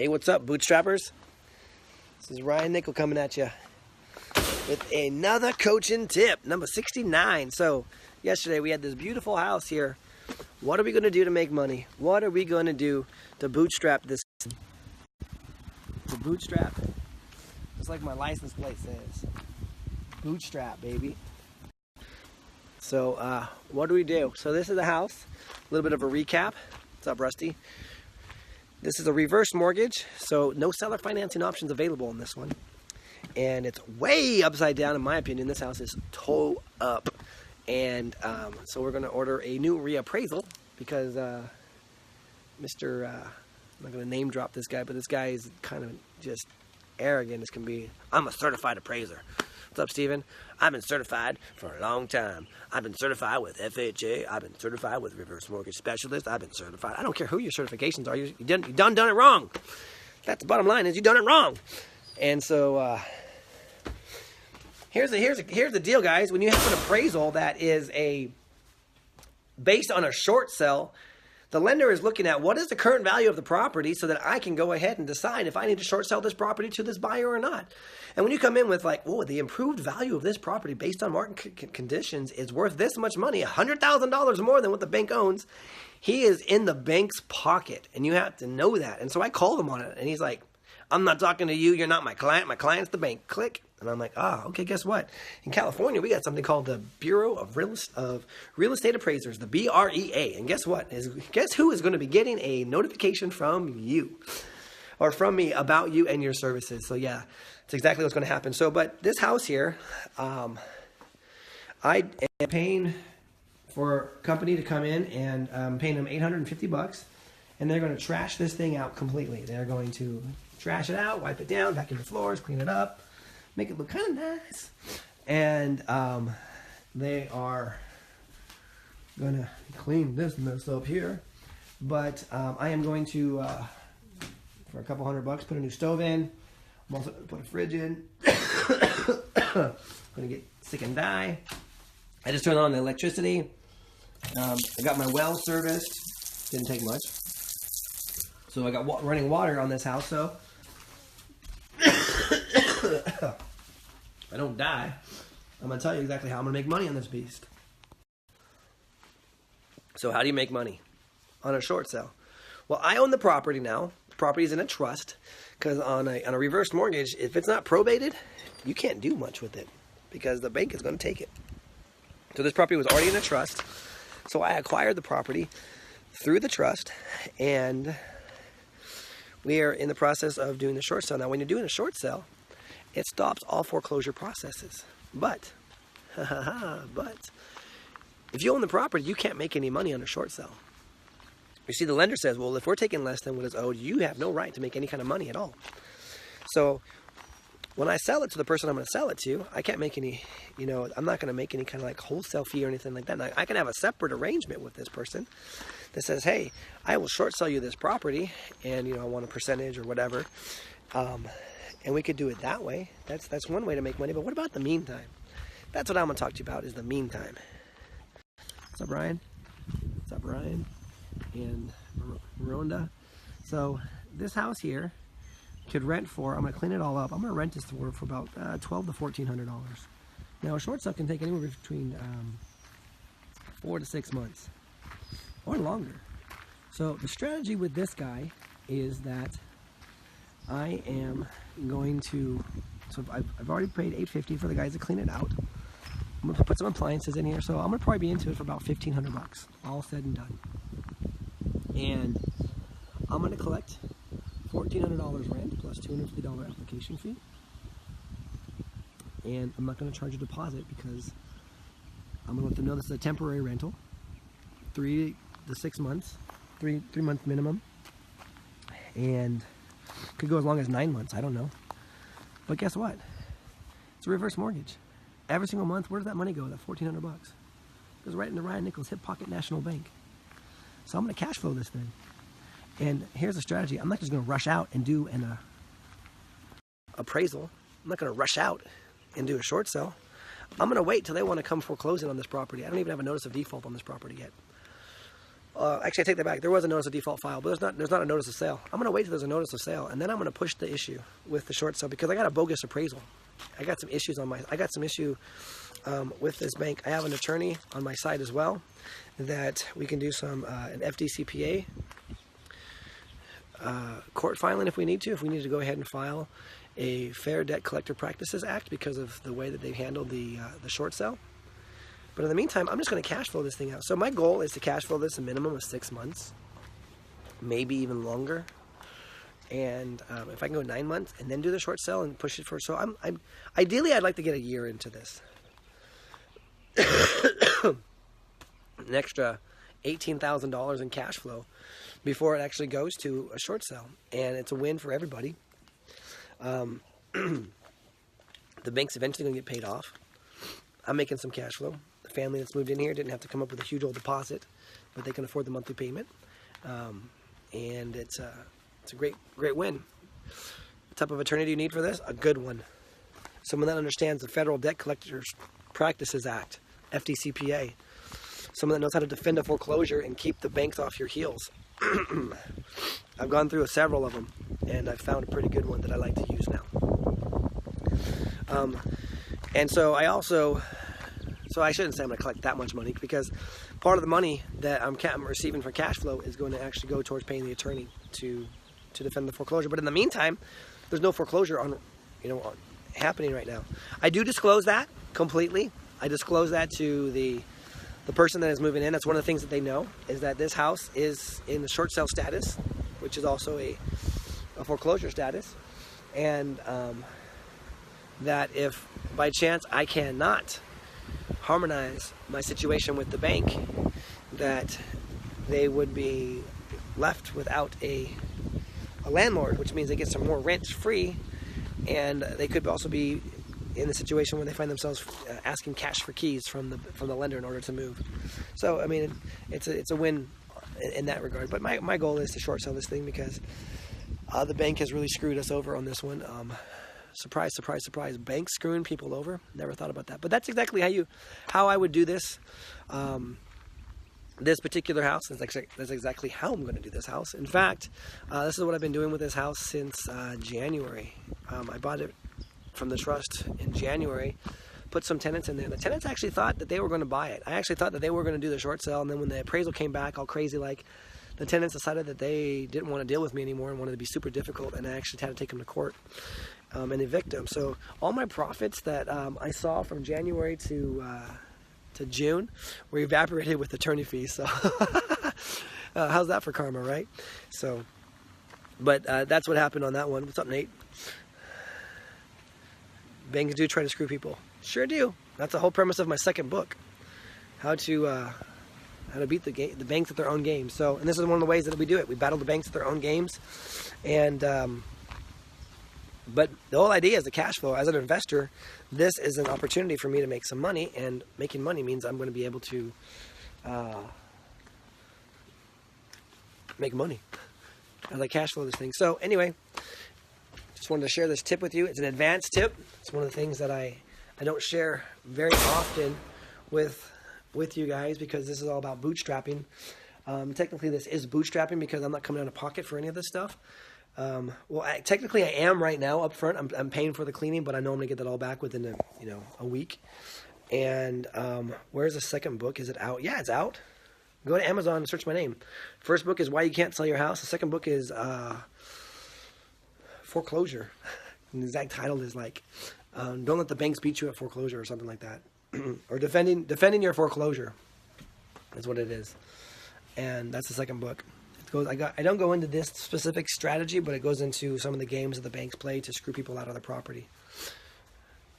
Hey, what's up, bootstrappers? This is Ryan Nickel coming at you with another coaching tip, number 69. So, yesterday we had this beautiful house here. What are we going to do to make money? What are we going to do to bootstrap this? To bootstrap, just like my license plate says. Bootstrap, baby. So, what do? So this is the house. A little bit of a recap. What's up, Rusty? This is a reverse mortgage, so no seller financing options available on this one. And it's way upside down, in my opinion. This house is toe up. And so we're going to order a new reappraisal because I'm not going to name drop this guy, but this guy is kind of just arrogant as can be. I'm a certified appraiser. What's up, Steven? I've been certified for a long time. I've been certified with FHA. I've been certified with reverse mortgage specialist. I've been certified. I don't care who your certifications are. You done it wrong. That's the bottom line, is you done it wrong. And so here's the deal, guys. When you have an appraisal that is based on a short sell, the lender is looking at what is the current value of the property so that I can go ahead and decide if I need to short sell this property to this buyer or not. And when you come in with like, oh, the improved value of this property based on market conditions is worth this much money, $100,000 more than what the bank owns, he is in the bank's pocket, and you have to know that. And so I called him on it, and he's like, I'm not talking to you. You're not my client. My client's the bank. Click. And I'm like, okay, guess what? In California, we got something called the Bureau of Real Estate Appraisers, the BREA. And guess what? Guess who is going to be getting a notification from you or from me about you and your services? So yeah, it's exactly what's going to happen. So, but this house here, I am paying for a company to come in, and I'm paying them $850, and they're going to trash this thing out completely. They're going to trash it out, wipe it down, vacuum the floors, clean it up, make it look kind of nice. And they are going to clean this mess up here. But I am going to, for a couple $100, put a new stove in. I'm also going to put a fridge in. I'm going to get sick and die. I just turned on the electricity. I got my well serviced. Didn't take much. So I got running water on this house, so I don't die. I'm going to tell you exactly how I'm going to make money on this beast. So how do you make money on a short sale? Well, I own the property now. The property is in a trust because on a reverse mortgage, if it's not probated, you can't do much with it because the bank is going to take it. So this property was already in a trust. So I acquired the property through the trust, and we are in the process of doing the short sale. Now, when you're doing a short sale, it stops all foreclosure processes. But if you own the property, you can't make any money on a short sale. You see, the lender says, well, if we're taking less than what is owed, you have no right to make any kind of money at all. So when I sell it to the person I'm going to sell it to, I can't make any, I'm not going to make any kind of like wholesale fee or anything like that. Now, I can have a separate arrangement with this person that says, hey, I will short sell you this property, and, I want a percentage or whatever. And we could do it that way. That's one way to make money. But what about the meantime? That's what I'm going to talk to you about, is the meantime. What's up, Ryan? What's up, Ryan? And Rhonda. So this house here could rent for, I'm going to clean it all up. I'm going to rent this for about $1,200 to $1,400. Now, a short sale can take anywhere between 4 to 6 months or longer. So the strategy with this guy is that I am going to, so I've already paid $850 for the guys to clean it out. I'm going to put some appliances in here, so I'm going to probably be into it for about $1,500, all said and done. And I'm going to collect $1,400 rent plus $250 application fee. And I'm not going to charge a deposit because I'm going to let them know this is a temporary rental, 3 to 6 months, 3 month minimum, and could go as long as 9 months. I don't know. But guess what? It's a reverse mortgage. Every single month, where does that money go? That $1,400 goes right into Ryan Nichols' hip pocket National Bank. So I'm going to cash flow this thing. And here's the strategy. I'm not just going to rush out and do an appraisal. I'm not going to rush out and do a short sale. I'm going to wait till they want to come foreclosing on this property. I don't even have a notice of default on this property yet. Actually, I take that back. There was a notice of default file, but there's not a notice of sale. I'm going to wait till there's a notice of sale, and then I'm going to push the issue with the short sale because I got a bogus appraisal. I got some issues with this bank. I have an attorney on my side as well that we can do some an FDCPA court filing if we need to. If we need to go ahead and file a Fair Debt Collector Practices Act because of the way that they've handled the short sale. But in the meantime, I'm just going to cash flow this thing out. So my goal is to cash flow this a minimum of 6 months, maybe even longer. And if I can go 9 months and then do the short sale and push it for, so I'm ideally I'd like to get a year into this. An extra $18,000 in cash flow before it actually goes to a short sale, and it's a win for everybody. The bank's eventually going to get paid off. I'm making some cash flow. The family that's moved in here didn't have to come up with a huge old deposit, but they can afford the monthly payment, and it's a great win. What type of attorney do you need for this? A good one. Someone that understands the Federal Debt Collectors Practices Act, FDCPA. Someone that knows how to defend a foreclosure and keep the banks off your heels. I've gone through several of them, and I've found a pretty good one that I like to use now. And so I shouldn't say I'm going to collect that much money because part of the money that I'm receiving for cash flow is going to actually go towards paying the attorney to defend the foreclosure. But in the meantime, there's no foreclosure happening right now. I do disclose that completely. I disclose that to the person that is moving in. That's one of the things that they know, is that this house is in the short sale status, which is also a foreclosure status. And that if by chance I cannot harmonize my situation with the bank, that they would be left without a landlord, which means they get some more rent free, and they could also be in the situation where they find themselves asking cash for keys from the lender in order to move. So I mean, it's a win in that regard. But my goal is to short sell this thing because the bank has really screwed us over on this one. Surprise, surprise, surprise. Banks screwing people over. Never thought about that. But that's exactly how I would do this. This particular house, that's exactly how I'm going to do this house. In fact, this is what I've been doing with this house since January. I bought it from the trust in January, put some tenants in there. The tenants actually thought that they were going to buy it. I actually thought that they were going to do the short sale, and then when the appraisal came back all crazy, like, the tenants decided that they didn't want to deal with me anymore and wanted to be super difficult, and I actually had to take them to court and evict them. So all my profits that I saw from January to June were evaporated with attorney fees. So how's that for karma, right? So, but that's what happened on that one. What's up, Nate? Banks do try to screw people. Sure do. That's the whole premise of my second book. How to beat the banks at their own game. So, and this is one of the ways that we do it. We battle the banks at their own games. And but the whole idea is the cash flow. As an investor, this is an opportunity for me to make some money, and making money means I'm going to be able to make money as I cash flow this thing. So anyway, just wanted to share this tip with you. It's an advanced tip. It's one of the things that I don't share very often with you guys because this is all about bootstrapping. Technically, this is bootstrapping because I'm not coming out of pocket for any of this stuff. Technically, I am right now up front. I'm paying for the cleaning, but I know I'm going to get that all back within a week. And where's the second book? Is it out? Yeah, it's out. Go to Amazon and search my name. First book is Why You Can't Sell Your House. The second book is Foreclosure. And the exact title is like Don't Let the Banks Beat You at Foreclosure or something like that. Or defending your foreclosure is what it is. And that's the second book. I don't go into this specific strategy, but it goes into some of the games that the banks play to screw people out of their property.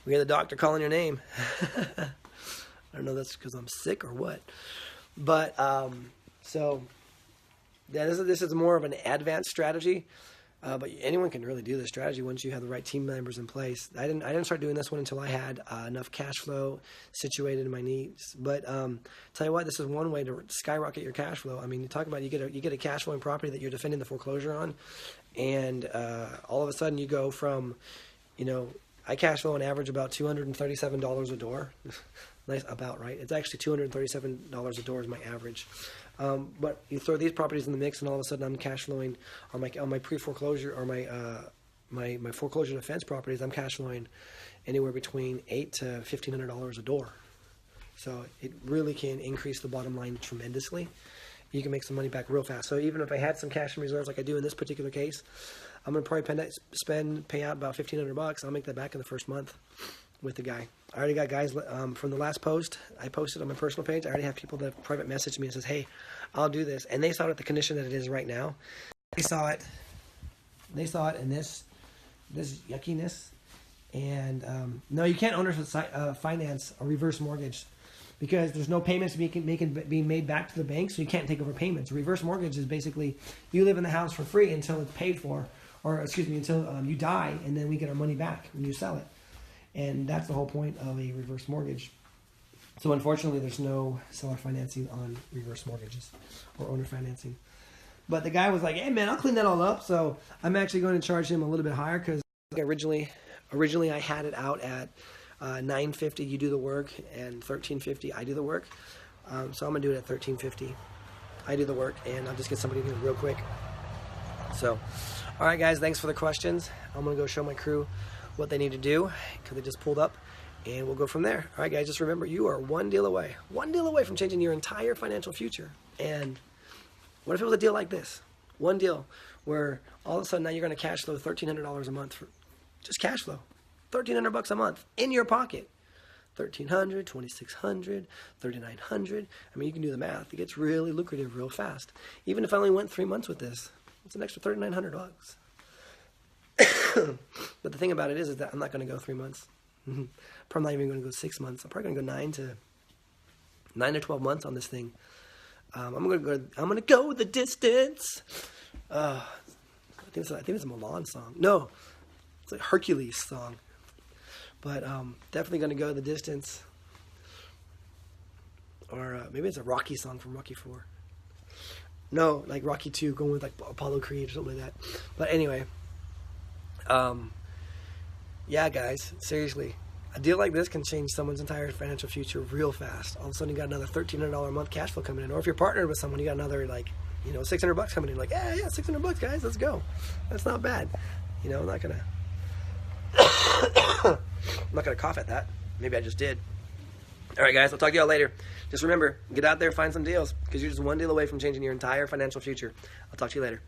We hear the doctor calling your name. I don't know if that's because I'm sick or what. But so yeah, this is more of an advanced strategy. But anyone can really do this strategy once you have the right team members in place. I didn't start doing this one until I had enough cash flow situated in my needs. But tell you what, this is one way to skyrocket your cash flow. I mean, you talk about you get a cash flowing property that you're defending the foreclosure on, and all of a sudden you go from, I cash flow on average about $237 a door. Nice, about right. It's actually $237 a door is my average. But you throw these properties in the mix, and all of a sudden I'm cash flowing on my pre-foreclosure or my foreclosure defense properties. I'm cash flowing anywhere between $800 to $1,500 a door. So it really can increase the bottom line tremendously. You can make some money back real fast. So even if I had some cash in reserves like I do in this particular case, I'm going to probably pay out about $1,500. I'll make that back in the first month with the guy. I already got guys from the last post I posted on my personal page. I already have people that have private messaged me and says, hey, I'll do this. And they saw it at the condition that it is right now. They saw it in this yuckiness. And no, you can't owner finance a reverse mortgage because there's no payments being made back to the bank, so you can't take over payments. A reverse mortgage is basically you live in the house for free until it's paid for, or excuse me, until you die, and then we get our money back when you sell it. And that's the whole point of a reverse mortgage. So unfortunately, there's no seller financing on reverse mortgages or owner financing. But the guy was like, hey man, I'll clean that all up. So I'm actually going to charge him a little bit higher because originally I had it out at $950 you do the work and $1,350 I do the work. So I'm gonna do it at $1,350 I do the work, and I'll just get somebody in here real quick. So all right guys, thanks for the questions. I'm gonna go show my crew what they need to do because they just pulled up, and we'll go from there. All right guys, just remember, you are one deal away from changing your entire financial future. And what if it was a deal like this? One deal where all of a sudden now you're going to cash flow $1,300 a month for just cash flow. $1,300 a month in your pocket. $1,300, $2,600, $3,900. I mean, you can do the math. It gets really lucrative real fast. Even if I only went 3 months with this, it's an extra $3,900. But the thing about it is that I'm not going to go 3 months. Probably not even going to go 6 months. I'm probably going to go 9 to 12 months on this thing. I'm going to go the distance. I think it's a Milan song. No, it's a Hercules song. But definitely going to go the distance. Or maybe it's a Rocky song from Rocky 4. No, like Rocky 2, going with like Apollo Creed or something like that. But anyway, yeah, guys, seriously, a deal like this can change someone's entire financial future real fast. All of a sudden, you got another $1,300 a month cash flow coming in. Or if you're partnered with someone, you got another $600 coming in. Like, yeah, $600, guys, let's go. That's not bad. I'm not gonna, cough at that. Maybe I just did. All right, guys, I'll talk to y'all later. Just remember, get out there, find some deals, because you're just one deal away from changing your entire financial future. I'll talk to you later.